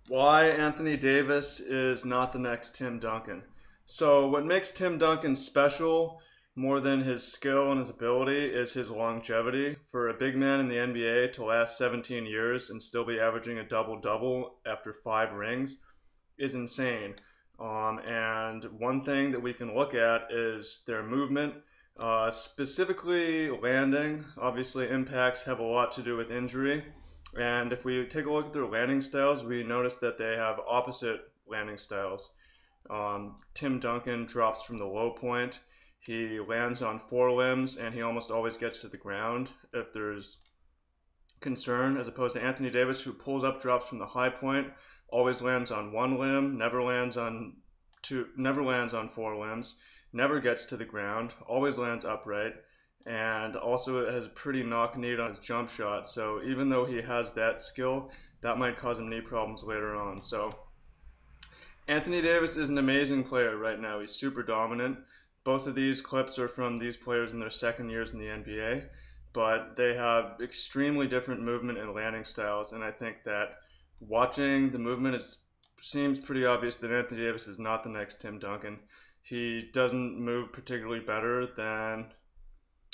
Why Anthony Davis is not the next Tim Duncan. So, what makes Tim Duncan special more than his skill and his ability is his longevity. For a big man in the NBA to last 17 years and still be averaging a double double after 5 rings is insane. And one thing that we can look at is their movement, specifically landing. Obviously, impacts have a lot to do with injury. And if we take a look at their landing styles, we notice that they have opposite landing styles. Tim Duncan drops from the low point. He lands on forelimbs and he almost always gets to the ground if there's concern, as opposed to Anthony Davis, who pulls up, drops from the high point, always lands on one limb, never lands on forelimbs, never gets to the ground, always lands upright, and also has a pretty knock knee on his jump shot. So even though he has that skill, that might cause him knee problems later on. So Anthony Davis is an amazing player right now. He's super dominant. Both of these clips are from these players in their second years in the NBA, but they have extremely different movement and landing styles. And I think that watching the movement, it seems pretty obvious that Anthony Davis is not the next Tim Duncan. He doesn't move particularly better than,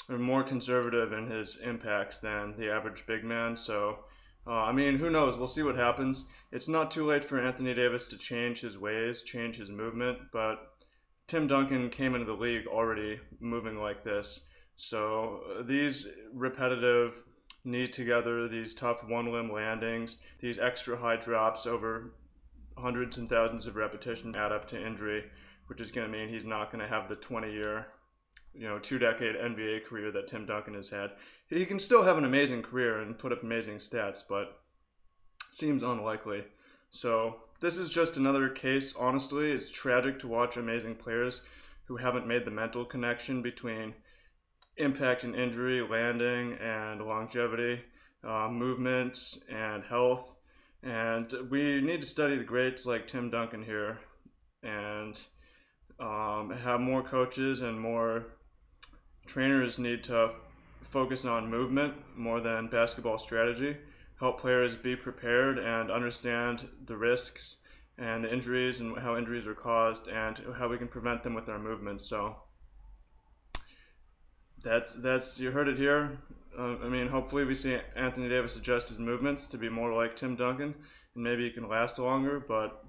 or more conservative in his impacts than the average big man. So, who knows? We'll see what happens. It's not too late for Anthony Davis to change his ways, change his movement, but Tim Duncan came into the league already moving like this. So these repetitive knee together, these tough one limb landings, these extra high drops over hundreds and thousands of repetitions add up to injury, which is going to mean he's not going to have the 20-year, 2-decade NBA career that Tim Duncan has had. He can still have an amazing career and put up amazing stats, but seems unlikely. So this is just another case. Honestly, it's tragic to watch amazing players who haven't made the mental connection between impact and injury, landing and longevity, movements and health. And we need to study the greats like Tim Duncan here and have more coaches and more trainers need to focus on movement more than basketball strategy. Help players be prepared and understand the risks and the injuries and how injuries are caused and how we can prevent them with our movements. So that's you heard it here. Hopefully we see Anthony Davis adjust his movements to be more like Tim Duncan, and maybe he can last longer. But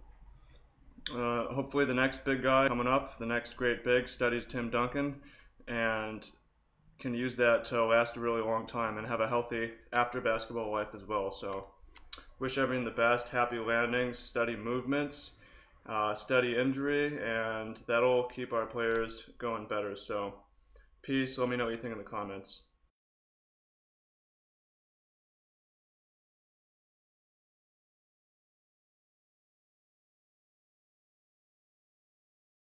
hopefully the next big guy coming up, the next great big, studies Tim Duncan and can use that to last a really long time and have a healthy after basketball life as well. So wish everyone the best, happy landings, steady movements, steady injury, and that'll keep our players going better. So peace. Let me know what you think in the comments.